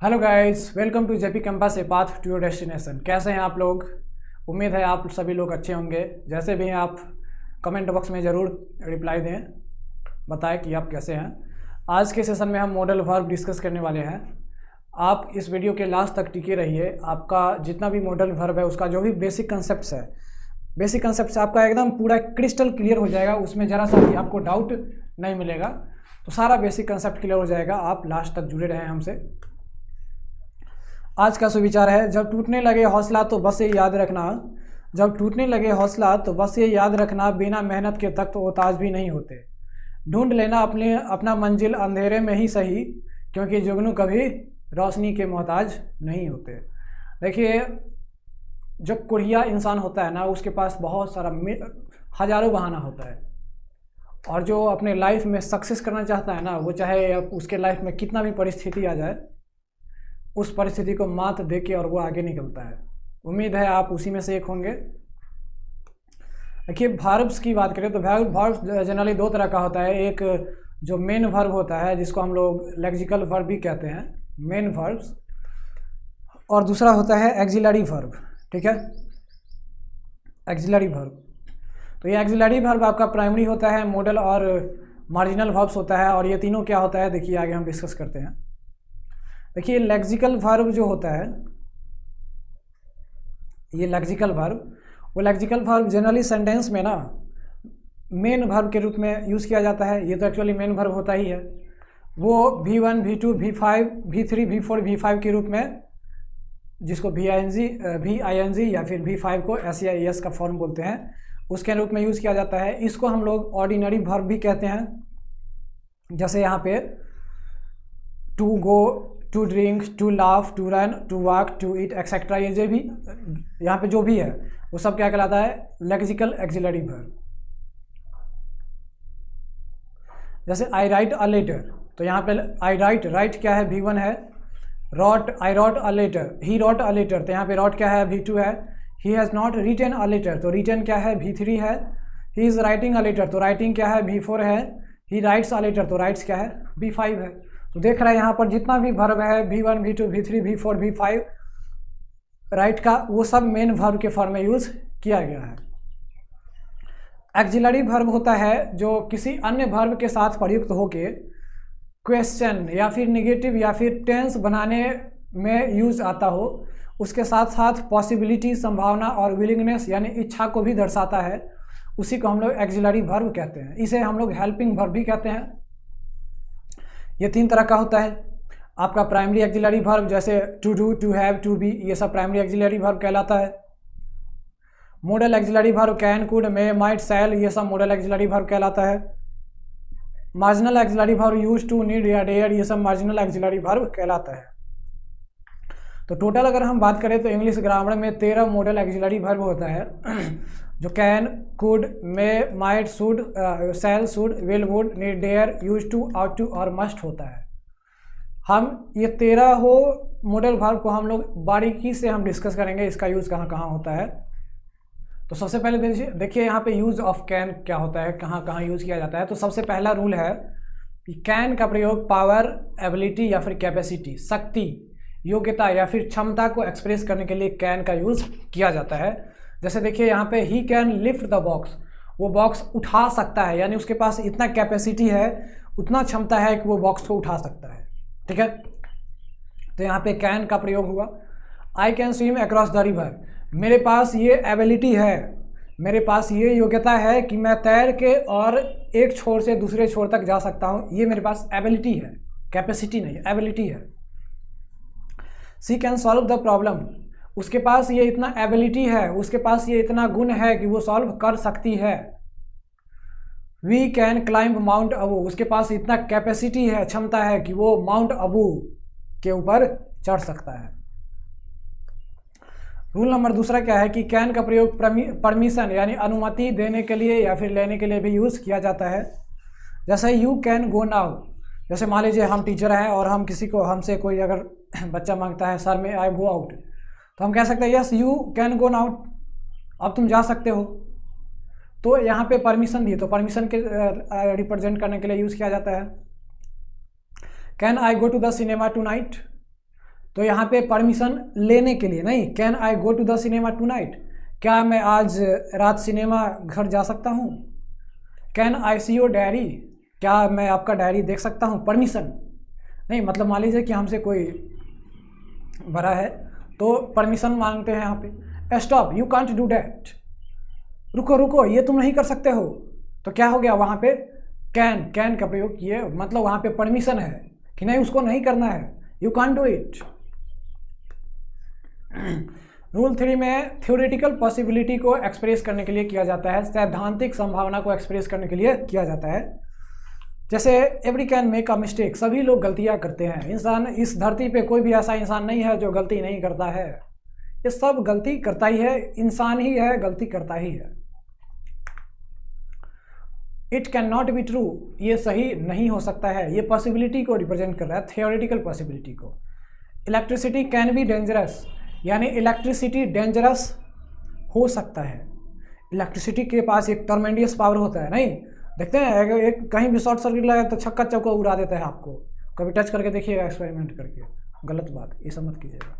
Hello guys, welcome to JP campus a path to your destination. कैसे हैं आप लोग? उम्मीद है आप सभी लोग अच्छे होंगे। जैसे भी हैं आप कमेंट बॉक्स में ज़रूर रिप्लाई दें, बताएं कि आप कैसे हैं। आज के सेशन में हम मॉडल वर्ब डिस्कस करने वाले हैं। आप इस वीडियो के लास्ट तक टिके रहिए। आपका जितना भी मॉडल वर्ब है उसका जो भी बेसिक कंसेप्ट आपका एकदम पूरा क्रिस्टल क्लियर हो जाएगा। उसमें ज़रा सा भी आपको डाउट नहीं मिलेगा। तो सारा बेसिक कंसेप्ट क्लियर हो जाएगा। आप लास्ट तक जुड़े रहें हमसे। आज का सुविचार है, जब टूटने लगे हौसला तो बस ये याद रखना, जब टूटने लगे हौसला तो बस ये याद रखना, बिना मेहनत के तख्त वो ताज भी नहीं होते। ढूंढ लेना अपना मंजिल अंधेरे में ही सही, क्योंकि जुगनू कभी रोशनी के मोहताज नहीं होते। देखिए, जो कुढ़िया इंसान होता है ना, उसके पास बहुत सारा हजारों बहाना होता है। और जो अपने लाइफ में सक्सेस करना चाहता है ना, वो चाहे उसके लाइफ में कितना भी परिस्थिति आ जाए, उस परिस्थिति को मात दे के और वो आगे निकलता है। उम्मीद है आप उसी में से एक होंगे। देखिए, वर्ब्स की बात करें तो वर्ब्स जनरली दो तरह का होता है। एक जो मेन वर्ब होता है, जिसको हम लोग लेक्सिकल वर्ब भी कहते हैं, मेन वर्ब्स, और दूसरा होता है एक्सिलरी वर्ब। ठीक है, एक्सिलरी वर्ब। तो ये एक्सिलरी वर्ब आपका प्राइमरी होता है, मॉडल और मार्जिनल वर्ब्स होता है। और ये तीनों क्या होता है, देखिए आगे हम डिस्कस करते हैं। देखिए, लेक्सिकल वर्ब जो होता है, ये लेक्सिकल वर्ब, वो लेक्सिकल वर्ब जनरली सेंटेंस में ना मेन वर्ब के रूप में यूज़ किया जाता है। ये तो एक्चुअली मेन वर्ब होता ही है। वो V1, V2, V5, V3, V4, V5 के रूप में, जिसको VING या फिर V5 को SES का फॉर्म बोलते हैं, उसके रूप में यूज़ किया जाता है। इसको हम लोग ऑर्डिनरी वर्ब भी कहते हैं। जैसे यहाँ पे to go, to drink, to laugh, to run, to walk, to eat etcetera, ये जो भी यहाँ पे जो भी है वो सब क्या कहलाता है, लेक्सिकल एक्सिलरी वर्ब। जैसे आई राइट अ लेटर, तो यहाँ पे आई राइट क्या है, V1 है। I wrote a letter, he wrote a letter, तो यहाँ पे रॉट क्या है, V2 है। He has not written a letter, तो रिटन क्या है, V3 है। He is writing a letter, तो राइटिंग क्या है, V4 है। ही राइट्स अ लेटर, तो राइट्स क्या है, V5 है। तो देख रहे हैं यहाँ पर जितना भी वर्ब है, V1, V2, V3, V4, V5 right का, वो सब मेन वर्ब के फॉर्म में यूज़ किया गया है। एक्सिलरी वर्ब होता है जो किसी अन्य वर्ब के साथ प्रयुक्त होके क्वेश्चन या फिर नेगेटिव या फिर टेंस बनाने में यूज आता हो। उसके साथ साथ पॉसिबिलिटी, संभावना और विलिंगनेस यानी इच्छा को भी दर्शाता है। उसी को हम लोग एक्सिलरी वर्ब कहते हैं। इसे हम लोग हेल्पिंग वर्ब भी कहते हैं। ये तीन तरह का होता है। आपका प्राइमरी एक्सिलरी वर्ब, जैसे to do, to have, to be, ये सब प्राइमरी एक्सिलरी वर्ब कहलाता है। Modal auxiliary verb can, could, may, might, shall, ये सब मॉडल एक्सिलरी वर्ब कहलाता है। Marginal auxiliary verb used to, need या डेयर, ये सब मार्जिनल एक्सिलरी वर्ब कहलाता है। तो टोटल अगर हम बात करें तो इंग्लिश ग्रामर में 13 मॉडल एक्सिलरी वर्ब होता है, जो can, could, may, might, should, shall, should, will, would, need, dare, use to, ought to और मस्ट होता है। हम ये 13 हो मॉडल वर्ब को हम लोग बारीकी से हम डिस्कस करेंगे, इसका यूज़ कहाँ कहाँ होता है। तो सबसे पहले देखिए यहाँ पे यूज़ ऑफ कैन क्या होता है, कहाँ कहाँ यूज़ किया जाता है। तो सबसे पहला रूल है कि कैन का प्रयोग पावर, एबिलिटी या फिर कैपेसिटी, शक्ति, योग्यता या फिर क्षमता को एक्सप्रेस करने के लिए कैन का यूज़ किया जाता है। जैसे देखिए यहाँ पे he can lift the box, वो बॉक्स उठा सकता है, यानी उसके पास इतना कैपेसिटी है, उतना क्षमता है कि वो बॉक्स को उठा सकता है। ठीक है, तो यहाँ पे कैन का प्रयोग हुआ। I can swim across the river, मेरे पास ये एबिलिटी है, मेरे पास ये योग्यता है कि मैं तैर के और एक छोर से दूसरे छोर तक जा सकता हूँ। ये मेरे पास एबिलिटी है, कैपेसिटी नहीं, एबिलिटी है। She can solve the problem, उसके पास ये इतना एबिलिटी है, उसके पास ये इतना गुण है कि वो सॉल्व कर सकती है। We can climb mount Abu, उसके पास इतना कैपेसिटी है, क्षमता है कि वो माउंट अबू के ऊपर चढ़ सकता है। रूल नंबर दूसरा क्या है कि कैन का प्रयोग परमिशन यानी अनुमति देने के लिए या फिर लेने के लिए भी यूज़ किया जाता है। जैसे यू कैन गो नाउ, जैसे मान लीजिए हम टीचर हैं और हम किसी को, हमसे कोई अगर बच्चा मांगता है सर में आई गो आउट, तो हम कह सकते हैं yes you can go now, अब तुम जा सकते हो। तो यहाँ पे परमिशन दिए, तो परमिशन के रिप्रेजेंट करने के लिए यूज़ किया जाता है। Can I go to the cinema tonight, तो यहाँ पे परमिशन लेने के लिए नहीं, can I go to the cinema tonight, क्या मैं आज रात सिनेमा घर जा सकता हूँ। Can I see your diary, क्या मैं आपका डायरी देख सकता हूँ। परमिशन नहीं, मतलब मान लीजिए कि हमसे कोई बड़ा है तो परमिशन मांगते हैं यहाँ पे। Stop, you can't do that, रुको रुको, ये तुम नहीं कर सकते हो। तो क्या हो गया वहाँ पे, कैन का प्रयोग किए, मतलब वहाँ पे परमिशन है कि नहीं उसको नहीं करना है, you can't do it. Rule 3 में थ्योरेटिकल पॉसिबिलिटी को एक्सप्रेस करने के लिए किया जाता है, सैद्धांतिक संभावना को एक्सप्रेस करने के लिए किया जाता है। जैसे every can make a mistake, सभी लोग गलतियां करते हैं। इंसान, इस धरती पे कोई भी ऐसा इंसान नहीं है जो गलती नहीं करता है, ये सब गलती करता ही है, इंसान ही है, गलती करता ही है। It can not be true, ये सही नहीं हो सकता है, ये पॉसिबिलिटी को रिप्रेजेंट कर रहा है, थियोरेटिकल पॉसिबिलिटी को। इलेक्ट्रिसिटी कैन बी डेंजरस, यानी इलेक्ट्रिसिटी डेंजरस हो सकता है। इलेक्ट्रिसिटी के पास एक टर्मेंडियस पावर होता है, नहीं देखते हैं एक कहीं भी शॉर्ट सर्किट लगा तो छक्का चौका उड़ा देता है आपको, कभी टच करके देखिएगा एक्सपेरिमेंट करके, गलत बात, ये सब मत कीजिएगा।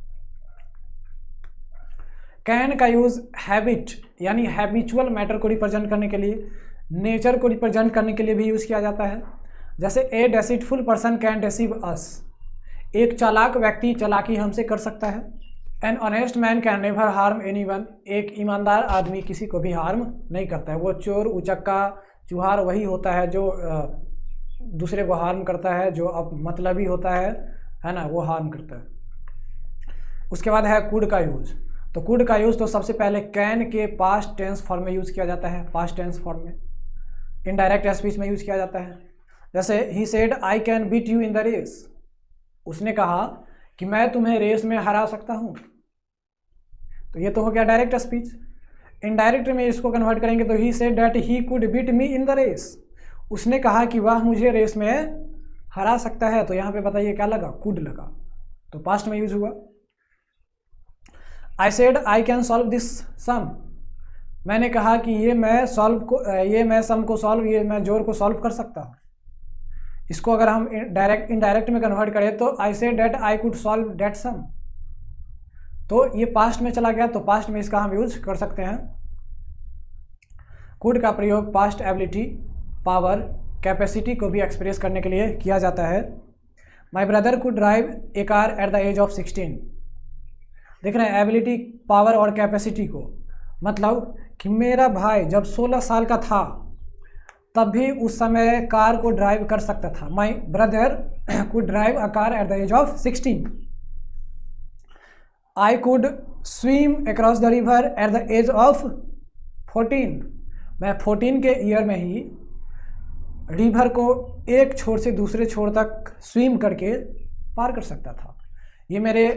कैन का यूज हैबिट यानी हैबिचुअल मैटर को रिप्रेजेंट करने के लिए, नेचर को रिप्रेजेंट करने के लिए भी यूज किया जाता है। जैसे ए डेसिटफुल पर्सन कैन डेसीव अस, एक चालाक व्यक्ति चालाकी हमसे कर सकता है। An honest man can never harm anyone, एक ईमानदार आदमी किसी को भी हार्म नहीं करता है। वो चोर उचक्का चुहार वही होता है जो दूसरे को हार्म करता है, जो अब मतलबी होता है ना, वो हार्म करता है। उसके बाद है कुड का यूज, तो कुड का यूज तो सबसे पहले कैन के पास्ट टेंस फॉर्म में यूज किया जाता है, पास्ट टेंस फॉर्म में, इनडायरेक्ट स्पीच में यूज किया जाता है। जैसे he said I can beat you in the race, उसने कहा कि मैं तुम्हें रेस में हरा सकता हूं, तो ये तो हो गया डायरेक्ट स्पीच। इनडायरेक्ट में इसको कन्वर्ट करेंगे तो he said that he could beat me in the race, उसने कहा कि वह मुझे रेस में हरा सकता है, तो यहाँ पे बताइए क्या लगा, कुड लगा, तो पास्ट में यूज हुआ। I said I can solve this sum, मैंने कहा कि ये मैं सम को सॉल्व, ये मैं जोड़ को सॉल्व कर सकता हूँ। इसको अगर हम इनडायरेक्ट में कन्वर्ट करें तो I said that I could solve that sum, तो ये पास्ट में चला गया, तो पास्ट में इसका हम यूज कर सकते हैं। कुड का प्रयोग पास्ट एबिलिटी, पावर, कैपेसिटी को भी एक्सप्रेस करने के लिए किया जाता है। My brother could drive a car at the age of 16, देख रहे हैं एबिलिटी, पावर और कैपेसिटी को, मतलब कि मेरा भाई जब 16 साल का था तब भी उस समय कार को ड्राइव कर सकता था। My brother could drive a car at the age of 16। I could swim across the river at the age of 14, मैं 14 के ईयर में ही रिवर को एक छोर से दूसरे छोर तक स्विम करके पार कर सकता था। ये मेरे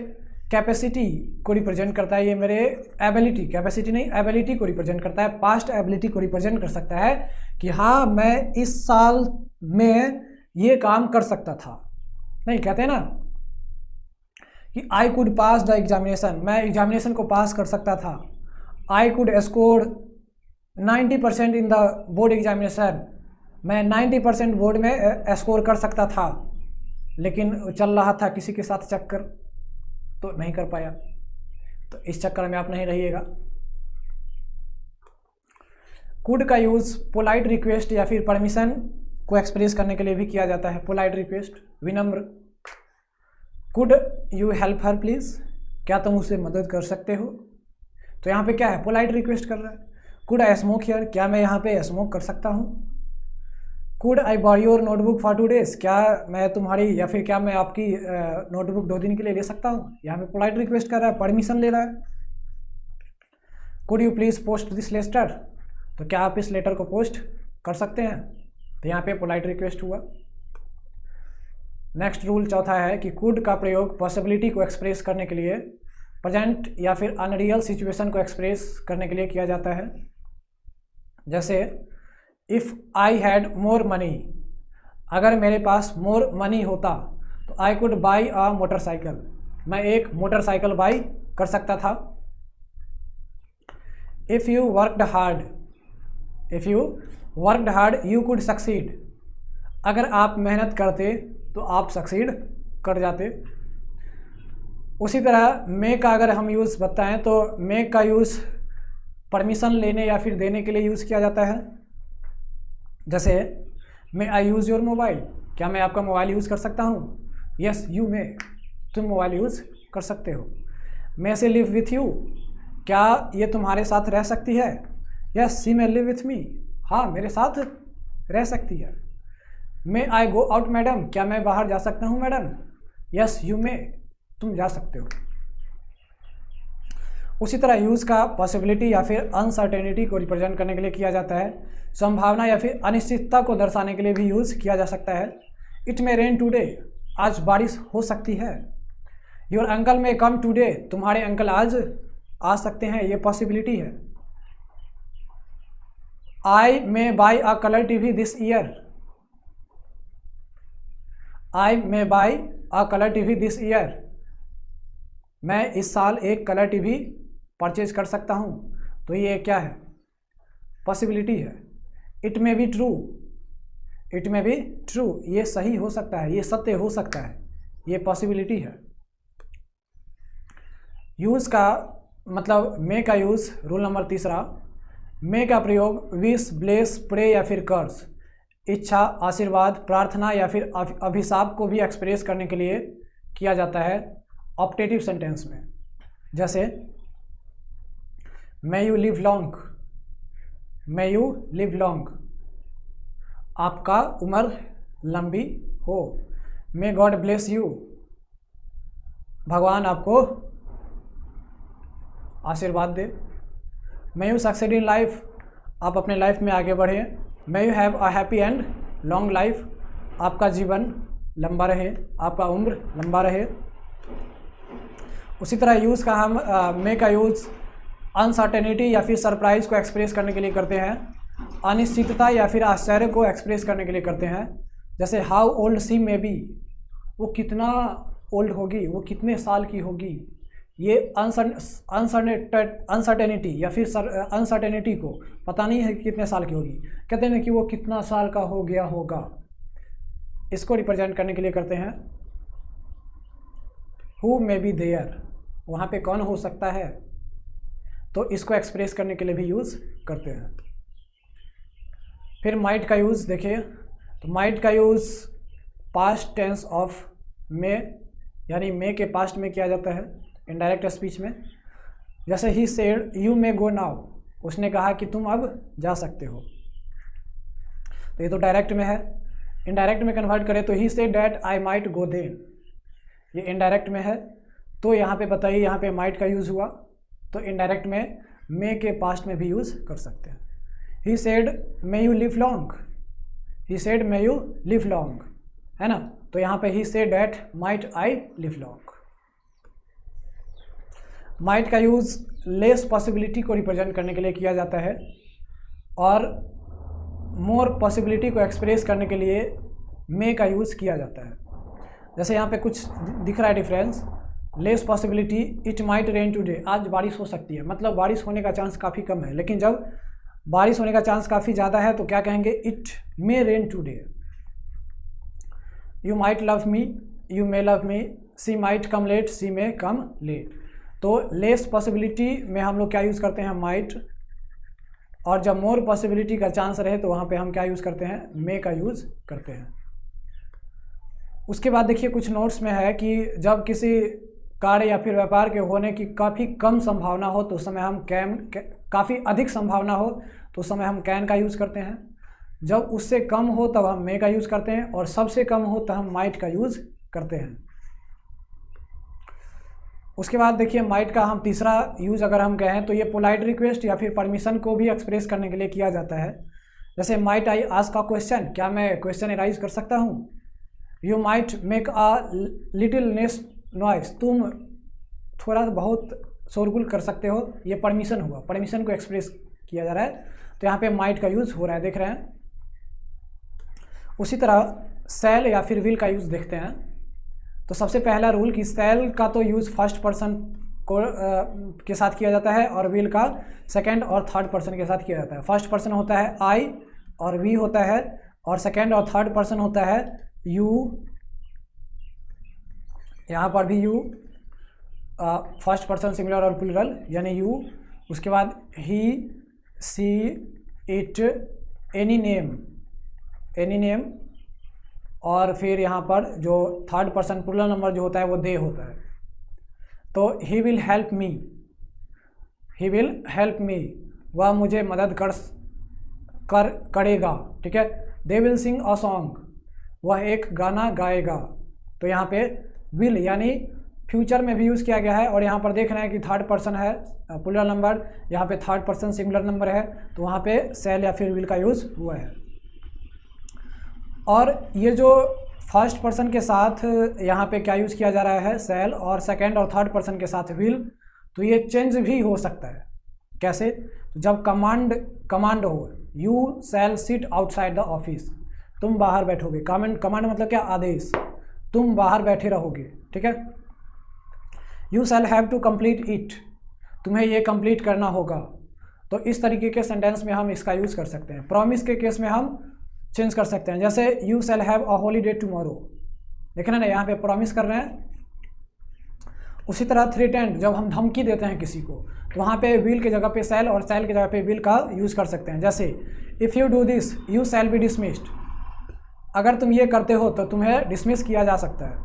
कैपेसिटी को रिप्रेजेंट करता है, ये मेरे एबिलिटी, कैपेसिटी नहीं एबिलिटी को रिप्रेजेंट करता है, पास्ट एबिलिटी को रिप्रेजेंट कर सकता है कि हाँ मैं इस साल में ये काम कर सकता था। नहीं कहते हैं ना कि I could pass the examination, मैं एग्जामिनेशन को पास कर सकता था। I could score 90% in the board examination, मैं 90% बोर्ड में स्कोर कर सकता था, लेकिन चल रहा था किसी के साथ चक्कर तो नहीं कर पाया, तो इस चक्कर में आप नहीं रहिएगा। कुड का यूज पोलाइट रिक्वेस्ट या फिर परमिशन को एक्सप्रेस करने के लिए भी किया जाता है। पोलाइट रिक्वेस्ट, विनम्र, could you help her please, क्या तुम उसे मदद कर सकते हो, तो यहाँ पे क्या है, पोलाइट रिक्वेस्ट कर रहा है। कुड आई स्मोक हियर, क्या मैं यहाँ पे स्मोक कर सकता हूँ। Could I borrow your notebook for 2 days, क्या मैं तुम्हारी या फिर क्या मैं आपकी नोटबुक 2 दिन के लिए ले सकता हूँ। यहाँ पे पोलाइट रिक्वेस्ट कर रहा है, परमिशन ले रहा है। Could you please post this letter, तो क्या आप इस लेटर को पोस्ट कर सकते हैं, तो यहाँ पे पोलाइट रिक्वेस्ट हुआ। नेक्स्ट रूल चौथा है कि कुड का प्रयोग पॉसिबिलिटी को एक्सप्रेस करने के लिए, प्रेजेंट या फिर अनरियल सिचुएशन को एक्सप्रेस करने के लिए किया जाता है। जैसे if I had more money, अगर मेरे पास मोर मनी होता तो I could by a motorcycle, मैं एक मोटरसाइकिल बाई कर सकता था। If you worked hard you could succeed, अगर आप मेहनत करते तो आप सक्सीड कर जाते। उसी तरह मे का अगर हम यूज़ बताएं तो मे का यूज़ परमिशन लेने या फिर देने के लिए यूज़ किया जाता है। जैसे मे आई यूज़ योर मोबाइल, क्या मैं आपका मोबाइल यूज़ कर सकता हूँ? यस यू मे, तुम मोबाइल यूज़ कर सकते हो। मे से लिव विथ यू, क्या ये तुम्हारे साथ रह सकती है? Yes she may live with me, हाँ मेरे साथ रह सकती है। मे आई गो आउट मैडम, क्या मैं बाहर जा सकता हूँ मैडम? यस यू मे, तुम जा सकते हो। उसी तरह यूज़ का पॉसिबिलिटी या फिर अनसर्टेनिटी को रिप्रेजेंट करने के लिए किया जाता है। संभावना या फिर अनिश्चितता को दर्शाने के लिए भी यूज़ किया जा सकता है। इट मे रेन टुडे, आज बारिश हो सकती है। Your uncle may come today, तुम्हारे अंकल आज आ सकते हैं, ये पॉसिबिलिटी है। I may buy a colour TV this year, I may buy a colour TV this year, मैं इस साल एक कलर टीवी परचेज कर सकता हूँ। तो ये क्या है? पॉसिबिलिटी है। It may be true, it may be true, ये सही हो सकता है, ये सत्य हो सकता है, ये पॉसिबिलिटी है। यूज़ का मतलब मे का यूज़, रूल नंबर 3, मे का प्रयोग विश, ब्लेस, प्रे या फिर कर्स, इच्छा, आशीर्वाद, प्रार्थना या फिर अभिशाप को भी एक्सप्रेस करने के लिए किया जाता है ऑप्टेटिव सेंटेंस में। जैसे may you live long, may you live long, आपका उम्र लंबी हो। मे गॉड ब्लेस यू, भगवान आपको आशीर्वाद दे। May you succeed in life, आप अपने लाइफ में आगे बढ़ें। May you have a happy and long life, आपका जीवन लंबा रहे, आपका उम्र लंबा रहे। उसी तरह यूज़ का हम मे का यूज़ अनसर्टेनिटी या फिर सरप्राइज़ को एक्सप्रेस करने के लिए करते हैं। अनिश्चितता या फिर आश्चर्य को एक्सप्रेस करने के लिए करते हैं। जैसे how old she may be, वो कितना ओल्ड होगी, वो कितने साल की होगी। ये अनसर्टेनिटी या फिर अनसर्टेनिटी को पता नहीं है कि कितने साल की होगी, कहते हैं कि वो कितना साल का हो गया होगा, इसको रिप्रेजेंट करने के लिए करते हैं। हु मे बी देयर, वहाँ पे कौन हो सकता है, तो इसको एक्सप्रेस करने के लिए भी यूज़ करते हैं। फिर माइट का यूज़ देखिए, तो माइट का use past tense of may, यानी मे के पास्ट में किया जाता है इनडायरेक्ट स्पीच में। जैसे he said you may go now, उसने कहा कि तुम अब जा सकते हो, तो ये तो डायरेक्ट में है। इनडायरेक्ट में कन्वर्ट करें तो he said that I might go then, ये इनडायरेक्ट में है। तो यहाँ पे बताइए, यहाँ पे माइट का यूज़ हुआ, तो इनडायरेक्ट में मे के पास्ट में भी यूज़ कर सकते हैं। He said may you live long, he said may you live long, है ना, तो यहाँ पे ही said that might I live long. Might का यूज़ लेस पॉसिबिलिटी को रिप्रेजेंट करने के लिए किया जाता है और मोर पॉसिबिलिटी को एक्सप्रेस करने के लिए मे का यूज़ किया जाता है। जैसे यहाँ पे कुछ दिख रहा है difference, less possibility it might rain today, आज बारिश हो सकती है, मतलब बारिश होने का चांस काफ़ी कम है। लेकिन जब बारिश होने का चांस काफ़ी ज़्यादा है तो क्या कहेंगे, it may rain today. You might love me, you may love me, she might come late, she may come late. तो लेस पॉसिबिलिटी में हम लोग क्या यूज़ करते हैं, माइट, और जब मोर पॉसिबिलिटी का चांस रहे तो वहाँ पे हम क्या यूज़ करते हैं, मे का यूज़ करते हैं। उसके बाद देखिए कुछ नोट्स में है कि जब किसी कार्य या फिर व्यापार के होने की काफ़ी कम संभावना हो तो उस समय हम काफ़ी अधिक संभावना हो तो उस समय हम कैन का यूज़ करते हैं। जब उससे कम हो तब हम मे का यूज़ करते हैं, और सबसे कम हो तो हम माइट का यूज़ करते हैं। उसके बाद देखिए माइट का हम तीसरा यूज़ अगर हम कहें तो ये पोलाइट रिक्वेस्ट या फिर परमिशन को भी एक्सप्रेस करने के लिए किया जाता है। जैसे might I ask a question, क्या मैं क्वेश्चन एराइज कर सकता हूँ। You might make a little less noise, तुम थोड़ा बहुत शोरगुल कर सकते हो, ये परमिशन हुआ, परमिशन को एक्सप्रेस किया जा रहा है, तो यहाँ पे माइट का यूज़ हो रहा है, देख रहे हैं। उसी तरह सेल या फिर विल का यूज़ देखते हैं। तो सबसे पहला रूल कि सेल का तो यूज़ फर्स्ट पर्सन को के साथ किया जाता है और विल का सेकंड और थर्ड पर्सन के साथ किया जाता है। फर्स्ट पर्सन होता है आई और वी होता है, और सेकंड और थर्ड पर्सन होता है यू, यहाँ पर भी यू, फर्स्ट पर्सन सिंगुलर और प्लूरल यानी यू, उसके बाद ही, सी, इट, एनी नेम, और फिर यहाँ पर जो थर्ड पर्सन प्लूरल नंबर जो होता है वो दे होता है। तो ही विल हेल्प मी, वह मुझे मदद करेगा, ठीक है। They will sing a song, वह एक गाना गाएगा। तो यहाँ पे विल यानी फ्यूचर में भी यूज़ किया गया है, और यहाँ पर देख रहे हैं कि थर्ड पर्सन है प्लूरल नंबर, यहाँ पे थर्ड पर्सन सिंगुलर नंबर है, तो वहाँ पे शैल या फिर विल का यूज़ हुआ है। और ये जो फर्स्ट पर्सन के साथ यहाँ पे क्या यूज़ किया जा रहा है, शैल, और सेकेंड और थर्ड पर्सन के साथ विल, तो ये चेंज भी हो सकता है। कैसे? तो जब कमांड हो, you shall sit outside the office, तुम बाहर बैठोगे। कमांड मतलब क्या? आदेश, तुम बाहर बैठे रहोगे, ठीक है। You shall have to complete it, तुम्हें ये कंप्लीट करना होगा। तो इस तरीके के सेंटेंस में हम इसका यूज़ कर सकते हैं। प्रॉमिस के केस में हम चेंज कर सकते हैं, जैसे you shall have a holiday tomorrow, देख रहे ना, यहाँ पे प्रॉमिस कर रहे हैं। उसी तरह थ्रेटेंड, जब हम धमकी देते हैं किसी को, तो वहाँ पे विल की जगह पे शैल और शैल की जगह पे विल का यूज़ कर सकते हैं। जैसे if you do this you shall be dismissed, अगर तुम ये करते हो तो तुम्हें डिसमिस किया जा सकता है।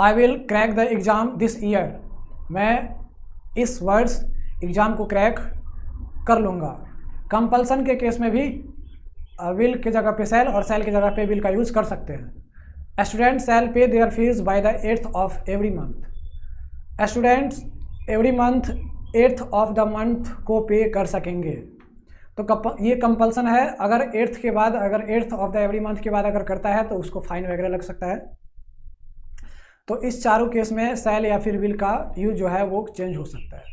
I will crack the exam this year, मैं इस वर्ष एग्ज़ाम को क्रैक कर लूँगा। कंपल्सन के केस में भी विल की जगह पे शैल और शैल की जगह पे विल का यूज़ कर सकते हैं। स्टूडेंट शैल पे there fees by the 8th of every month, students every month 8th of the month को पे कर सकेंगे। तो ये कंपल्सन है, अगर 8th के बाद, अगर 8th of the every month के बाद अगर करता है तो उसको फाइन वगैरह लग सकता है। तो इस चारों केस में शैल या फिर विल का यूज जो है वो चेंज हो सकता है।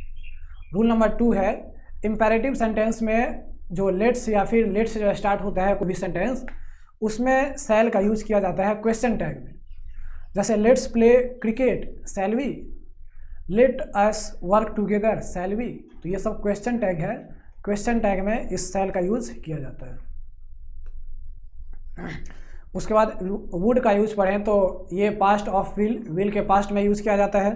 रूल नंबर 2 है, इम्पेरेटिव सेंटेंस में जो लेट्स या फिर लेट्स जो स्टार्ट होता है कोई भी सेंटेंस, उसमें शैल का यूज़ किया जाता है क्वेश्चन टैग में। जैसे let's play cricket shall we, let us work together shall we, तो ये सब क्वेश्चन टैग है। क्वेश्चन टैग में इस शैल का यूज़ किया जाता है। उसके बाद वुड का यूज़ पढ़ें तो ये पास्ट ऑफ विल के पास्ट में यूज़ किया जाता है।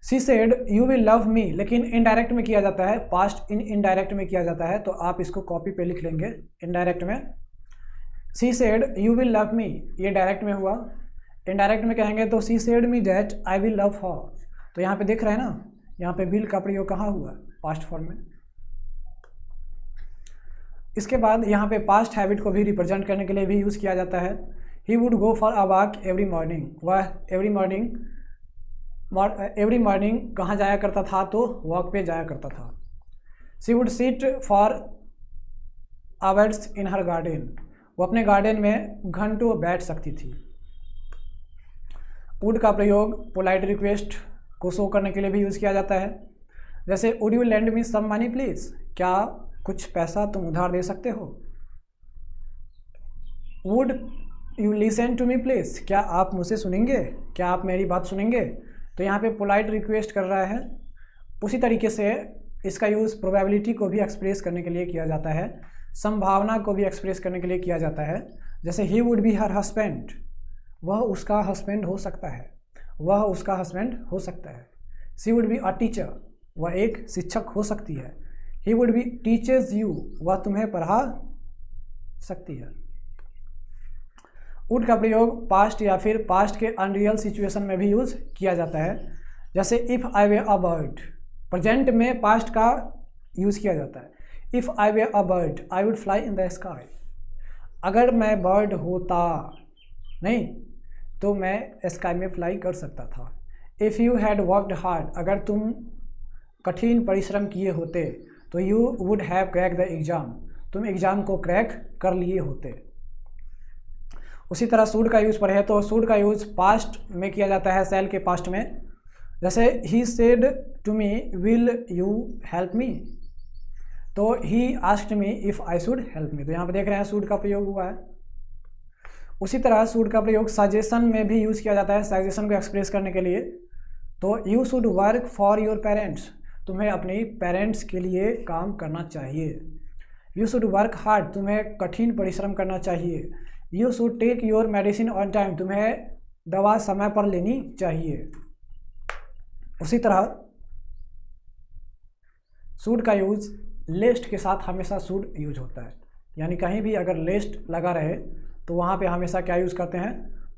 She said you will love me, लेकिन इनडायरेक्ट में किया जाता है, पास्ट इनडायरेक्ट में किया जाता है, तो आप इसको कॉपी पे लिख लेंगे इनडायरेक्ट में। She said you will love me, ये डायरेक्ट में हुआ। इनडायरेक्ट में कहेंगे तो she said me that I will love हर, तो यहाँ पे देख रहे हैं ना, यहाँ पे विल का प्रयोग कहाँ हुआ? पास्ट फॉर्म में। इसके बाद यहाँ पे पास्ट हैबिट को भी रिप्रेजेंट करने के लिए भी यूज़ किया जाता है। He would go for a walk every morning, वह एवरी मॉर्निंग कहाँ जाया करता था? तो वॉक पे जाया करता था। She would sit for hours in her garden, वो अपने गार्डन में घंटों बैठ सकती थी। वुड का प्रयोग पोलाइट रिक्वेस्ट को शो करने के लिए भी यूज़ किया जाता है। जैसे would you lend me some money please, क्या कुछ पैसा तुम उधार दे सकते हो। Would you listen to me please, क्या आप मुझसे सुनेंगे, क्या आप मेरी बात सुनेंगे। तो यहाँ पे पोलाइट रिक्वेस्ट कर रहा है। उसी तरीके से इसका यूज़ प्रोबेबिलिटी को भी एक्सप्रेस करने के लिए किया जाता है, संभावना को भी एक्सप्रेस करने के लिए किया जाता है। जैसे he would be her husband, वह उसका हस्बैंड हो सकता है, वह उसका हस्बैंड हो सकता है। She would be a teacher, वह एक शिक्षक हो सकती है। He would be teachers you, वह तुम्हें पढ़ा सकती है। वुड का प्रयोग पास्ट या फिर पास्ट के अनरियल सिचुएशन में भी यूज़ किया जाता है। जैसे if I way a bird, present में पास्ट का यूज़ किया जाता है। If I way a bird I would fly in the sky, अगर मैं बर्ड होता नहीं तो मैं स्काई में फ्लाई कर सकता था। If you had worked hard, अगर तुम कठिन परिश्रम किए होते तो you would have crack the exam, तुम एग्ज़ाम को क्रैक कर लिए होते। उसी तरह शुड का यूज़ पढ़े तो शुड का यूज़ पास्ट में किया जाता है, शैल के पास्ट में। जैसे he said to me will you help me, तो he asked me if I should help me, तो यहाँ पे देख रहे हैं शुड का प्रयोग हुआ है। उसी तरह शुड का प्रयोग सजेशन में भी यूज़ किया जाता है, सजेशन को एक्सप्रेस करने के लिए। तो you should work for your parents, तुम्हें अपने पेरेंट्स के लिए काम करना चाहिए। यू शुड वर्क हार्ड, तुम्हें कठिन परिश्रम करना चाहिए। You should take your medicine on time, तुम्हें दवा समय पर लेनी चाहिए। उसी तरह शुड का यूज लेस्ट के साथ हमेशा शुड यूज होता है, यानी कहीं भी अगर लेस्ट लगा रहे तो वहाँ पे हमेशा क्या यूज़ करते हैं,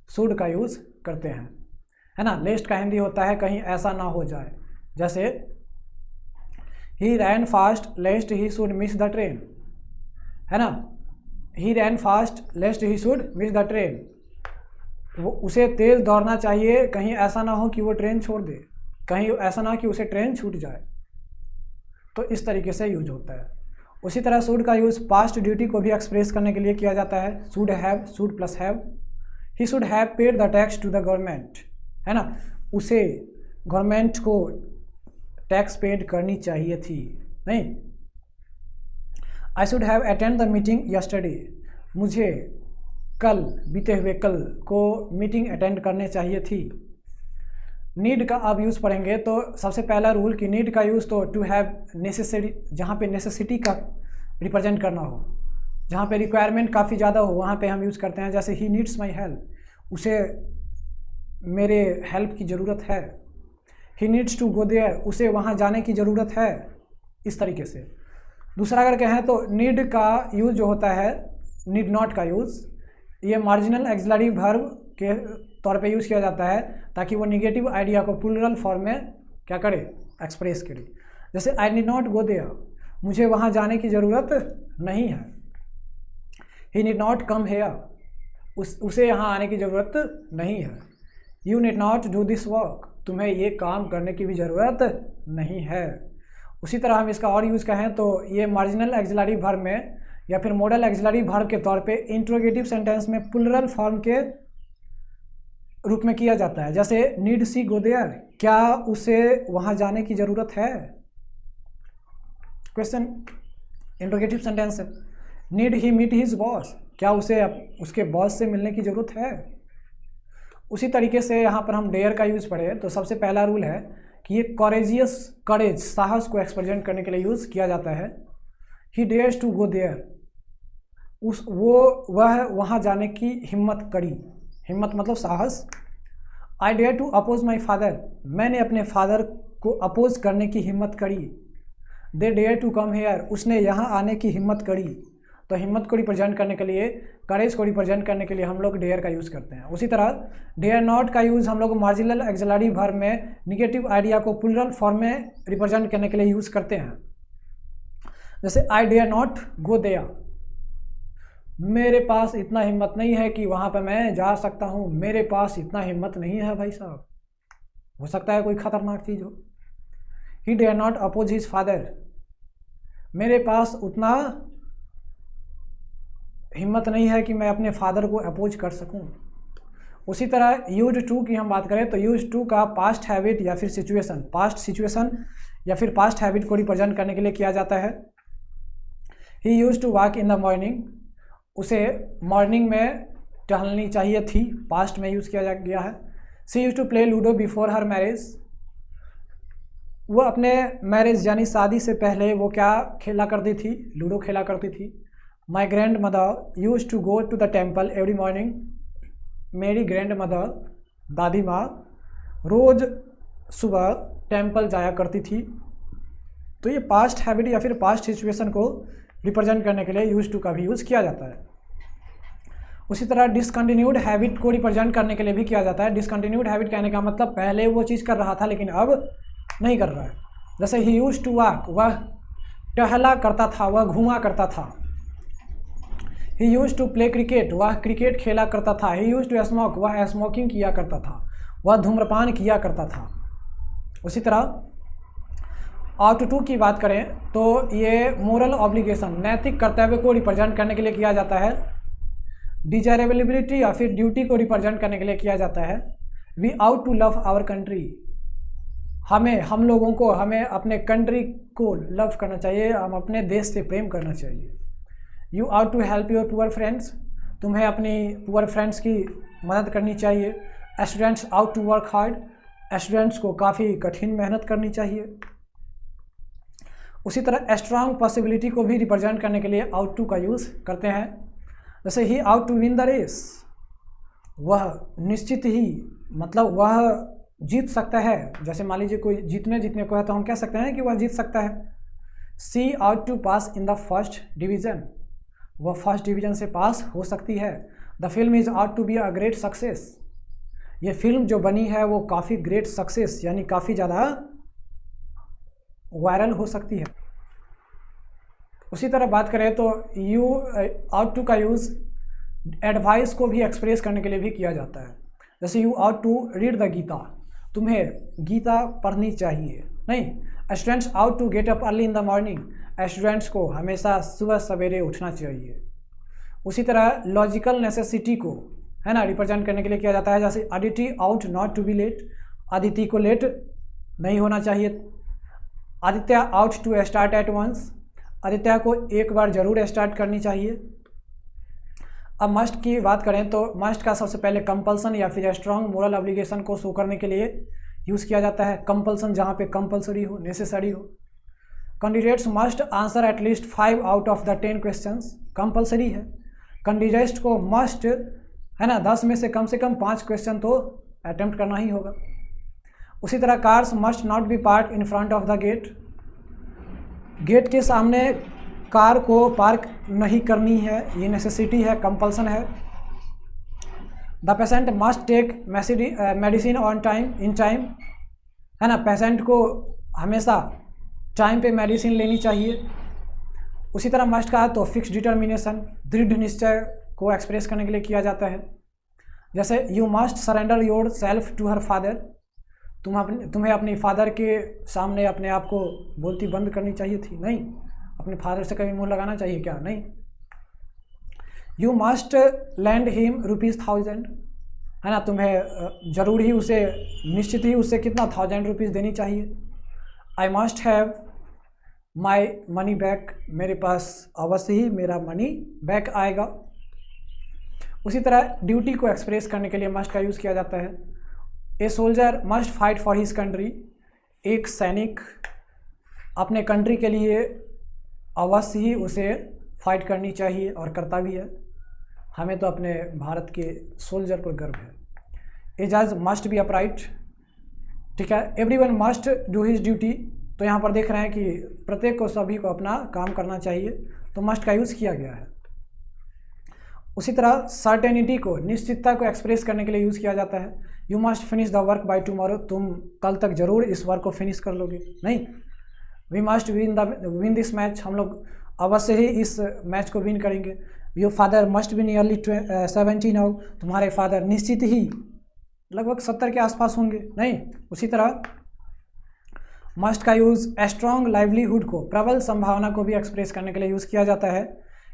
शुड का यूज़ करते हैं, है ना। लेस्ट का हिंदी होता है कहीं ऐसा ना हो जाए, जैसे he ran fast lest he should miss the train, है ना। He ran fast lest he should miss the train, वो उसे तेज़ दौड़ना चाहिए कहीं ऐसा ना हो कि वो ट्रेन छोड़ दे, कहीं ऐसा ना हो कि उसे ट्रेन छूट जाए। तो इस तरीके से यूज होता है। उसी तरह शुड का यूज़ पास्ट ड्यूटी को भी एक्सप्रेस करने के लिए किया जाता है। Should have, should plus have. He should have paid the tax to the government, है ना, उसे गवर्नमेंट को टैक्स पेड करनी चाहिए थी, नहीं। I should have attend the meeting yesterday, मुझे कल, बीते हुए कल को मीटिंग अटेंड करने चाहिए थी। नीड का अब यूज़ पढ़ेंगे तो सबसे पहला रूल कि नीड का यूज़ तो टू हैव नेसेसरी, जहाँ पे नेसेसिटी का रिप्रेजेंट करना हो, जहाँ पे रिक्वायरमेंट काफ़ी ज़्यादा हो वहाँ पे हम यूज़ करते हैं। जैसे ही नीड्स माई हेल्प, उसे मेरे हेल्प की ज़रूरत है। He needs to go there, उसे वहाँ जाने की ज़रूरत है, इस तरीके से। दूसरा अगर कहें तो नीड का यूज़ जो होता है, नीड नॉट का यूज़, ये मार्जिनल एक्सिलरी वर्ब के तौर पे यूज़ किया जाता है ताकि वो निगेटिव आइडिया को प्लूरल फॉर्म में क्या करे, एक्सप्रेस करे। जैसे I need not go there, मुझे वहाँ जाने की ज़रूरत नहीं है। He need not come here, उसे यहाँ आने की ज़रूरत नहीं है। You need not do this work, तुम्हें ये काम करने की भी ज़रूरत नहीं है। उसी तरह हम इसका और यूज़ कहें तो ये मार्जिनल एक्सिलरी वर्ब में या फिर मॉडल एक्सिलरी वर्ब के तौर पे इंट्रोगेटिव सेंटेंस में प्लूरल फॉर्म के रूप में किया जाता है। जैसे नीड सी गो देयर, क्या उसे वहाँ जाने की ज़रूरत है, क्वेश्चन, इंट्रोगेटिव सेंटेंस है। नीड ही मीट हिज बॉस, क्या उसे उसके बॉस से मिलने की ज़रूरत है। उसी तरीके से यहाँ पर हम डेयर का यूज़ पढ़े तो सबसे पहला रूल है कि ये कॉरेजियस, करेज, साहस को एक्सप्रेजेंट करने के लिए यूज़ किया जाता है। He dares to go there, वह वहाँ जाने की हिम्मत करी, हिम्मत मतलब साहस। I dare to oppose my father, मैंने अपने फादर को अपोज करने की हिम्मत करी। They dare to come here, उसने यहाँ आने की हिम्मत करी। तो हिम्मत को रिप्रेजेंट करने के लिए, करेज को रिप्रेजेंट करने के लिए हम लोग डेयर का यूज़ करते हैं। उसी तरह डेयर नॉट का यूज़ हम लोग मार्जिनल एक्सिलरी वर्ब में निगेटिव आइडिया को प्लूरल फॉर्म में रिप्रेजेंट करने के लिए यूज़ करते हैं। जैसे I dare not go there, मेरे पास इतना हिम्मत नहीं है कि वहाँ पर मैं जा सकता हूँ, मेरे पास इतना हिम्मत नहीं है भाई साहब, हो सकता है कोई ख़तरनाक चीज़ हो। He dare not oppose his father, मेरे पास उतना हिम्मत नहीं है कि मैं अपने फादर को अपोज कर सकूं। उसी तरह यूज्ड टू की हम बात करें तो यूज्ड टू का पास्ट हैबिट या फिर सिचुएशन, पास्ट सिचुएशन या फिर पास्ट हैबिट को रिप्रेजेंट करने के लिए किया जाता है। He used to walk in the morning, उसे मॉर्निंग में टहलनी चाहिए थी, पास्ट में यूज़ किया गया है। She used to play ludo before her marriage, वो अपने मैरिज यानी शादी से पहले वो क्या खेला करती थी, लूडो खेला करती थी। My grandmother use to go to the temple every morning, मेरी ग्रैंड मदर, दादी माँ, रोज़ सुबह टेम्पल जाया करती थी। तो ये पास्ट हैबिट या फिर पास्ट सिचुएशन को रिप्रेजेंट करने के लिए यूज टू का भी यूज़ किया जाता है। उसी तरह डिसकंटिन्यूड हैबिट को रिप्रेजेंट करने के लिए भी किया जाता है। डिसकंटिन्यूड हैबिट कहने का मतलब पहले वो चीज़ कर रहा था लेकिन अब नहीं कर रहा है। जैसे ही यूज टू वॉक, वह टहला करता था, वह घूमा करता था। ही यूज टू प्ले क्रिकेट, वह क्रिकेट खेला करता था। ही यूज टू स्मोक, वह स्मोकिंग किया करता था, वह धूम्रपान किया करता था। उसी तरह आउट टू की बात करें तो ये मोरल ऑब्लिगेशन, नैतिक कर्तव्य को रिप्रेजेंट करने के लिए किया जाता है। डिजायरेबिलिटी या फिर ड्यूटी को रिप्रेजेंट करने के लिए किया जाता है। We ought to love our country, हम लोगों को, हमें अपने कंट्री को लव करना चाहिए, हम अपने देश से प्रेम करना चाहिए। You ought to help your poor friends, तुम्हें अपनी पुअर फ्रेंड्स की मदद करनी चाहिए। Students ought to work hard, students को काफ़ी कठिन मेहनत करनी चाहिए। उसी तरह स्ट्रांग पॉसिबिलिटी को भी रिप्रेजेंट करने के लिए आउट टू का यूज़ करते हैं। जैसे he out to win the race, वह निश्चित ही मतलब वह जीत सकता है। जैसे मान लीजिए कोई जीतने को है तो हम कह सकते हैं कि वह जीत सकता है। She out to pass in the first division, वह फर्स्ट डिवीज़न से पास हो सकती है। The film is out to be a great success, ये फिल्म जो बनी है वो काफ़ी ग्रेट सक्सेस यानी काफ़ी ज़्यादा वायरल हो सकती है। उसी तरह बात करें तो यू आउट टू का यूज़ एडवाइस को भी एक्सप्रेस करने के लिए भी किया जाता है। जैसे you ought to read the Gita, तुम्हें गीता पढ़नी चाहिए। नहीं, students ought to get up early in the morning, students को हमेशा सुबह सवेरे उठना चाहिए। उसी तरह लॉजिकल नेसेसिटी को है ना रिप्रेजेंट करने के लिए किया जाता है। जैसे Aditi ought not to be late, Aditi को लेट नहीं होना चाहिए। Aditya ought to start at once, Aditya को एक बार जरूर स्टार्ट करनी चाहिए। अब मस्ट की बात करें तो मस्ट का सबसे पहले कंपल्सन या फिर स्ट्रॉन्ग मोरल ऑब्लिगेशन को शो करने के लिए यूज़ किया जाता है। कंपल्सन जहाँ पे कंपल्सरी हो, नेसेसरी हो। Candidates must answer at least 5 out of the 10 questions, compulsory है। कैंडिडेट्स को मस्ट है ना 10 में से कम 5 क्वेश्चन तो अटेम्प्ट करना ही होगा। उसी तरह cars must not be park in front of the gate, gate के सामने कार को पार्क नहीं करनी है, ये नेसेसिटी है, कंपल्सन है। The patient must take medicine on time in time, है ना, पेशेंट को हमेशा टाइम पे मेडिसिन लेनी चाहिए। उसी तरह मस्ट का तो फिक्स डिटर्मिनेशन, दृढ़ निश्चय को एक्सप्रेस करने के लिए किया जाता है। जैसे you must surrender yourself to her father, तुम्हें अपनी फादर के सामने अपने आप को बोलती बंद करनी चाहिए थी। नहीं, अपने फादर से कभी मुंह लगाना चाहिए क्या? नहीं। यू मस्ट लैंड हिम ₹1000, है ना, तुम्हें जरूर ही उसे निश्चित ही उससे कितना 1000 रुपीज़ देनी चाहिए। I must have my money back, मेरे पास अवश्य ही मेरा मनी बैक आएगा। उसी तरह ड्यूटी को एक्सप्रेस करने के लिए मस्ट का यूज़ किया जाता है। A soldier must fight for his country, एक सैनिक अपने कंट्री के लिए अवश्य ही उसे फाइट करनी चाहिए और करता भी है। हमें तो अपने भारत के सोल्जर पर गर्व है। ए जज मस्ट बी अपराइट, ठीक है। Everyone must do his duty, तो यहाँ पर देख रहे हैं कि प्रत्येक को सभी को अपना काम करना चाहिए, तो मस्ट का यूज़ किया गया है। उसी तरह सर्टेनिटी को, निश्चितता को एक्सप्रेस करने के लिए यूज़ किया जाता है। You must finish the work by tomorrow, तुम कल तक जरूर इस वर्क को फिनिश कर लोगे। नहीं, we must win this match, हम लोग अवश्य ही इस मैच को विन करेंगे। Your father must be nearly 70 now, तुम्हारे फादर निश्चित ही लगभग 70 के आसपास होंगे। नहीं, उसी तरह मस्ट का यूज़ स्ट्रॉन्ग लाइवलीहुड को, प्रबल संभावना को भी एक्सप्रेस करने के लिए यूज़ किया जाता है।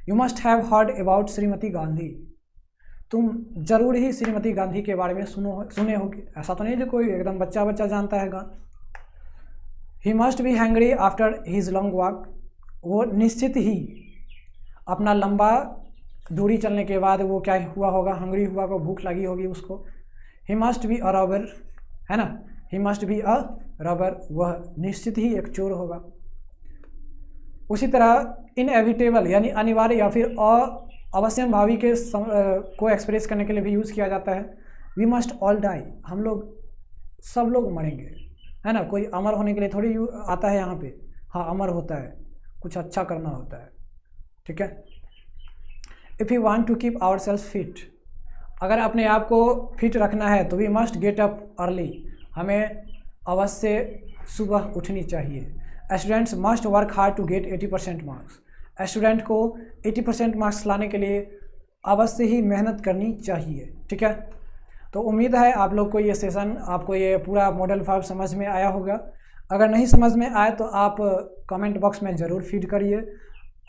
You must have heard about Shrimati Gandhi, तुम जरूर ही श्रीमती गांधी के बारे में सुने होगे, ऐसा तो नहीं जो कोई एकदम बच्चा जानता है। He must be hangry after his long walk, वो निश्चित ही अपना लंबा दूरी चलने के बाद वो क्या हुआ होगा, हंग्री हुआ होगा, भूख लगी होगी उसको। He must be a robber, है ना, he must be a robber, वह निश्चित ही एक चोर होगा। उसी तरह इनएविटेबल यानी अनिवार्य या फिर अवश्यम भावी के को एक्सप्रेस करने के लिए भी यूज़ किया जाता है। वी मस्ट ऑल डाई, हम लोग सब लोग मरेंगे, है ना, कोई अमर होने के लिए थोड़ी आता है यहाँ पे। हाँ, अमर होता है, कुछ अच्छा करना होता है, ठीक है। If you want to keep our self fit, अगर अपने आप को फिट रखना है तो we must get up early, हमें अवश्य सुबह उठनी चाहिए। Students must work hard to get 80% marks, student को 80% मार्क्स लाने के लिए अवश्य ही मेहनत करनी चाहिए, ठीक है। तो उम्मीद है आप लोग को ये सेशन, आपको ये पूरा मॉडल 5 समझ में आया होगा। अगर नहीं समझ में आए तो आप कमेंट बॉक्स में ज़रूर फीड करिए।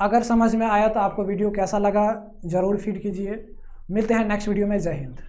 अगर समझ में आया तो आपको वीडियो कैसा लगा ज़रूर फीड कीजिए। मिलते हैं नेक्स्ट वीडियो में। जय हिंद।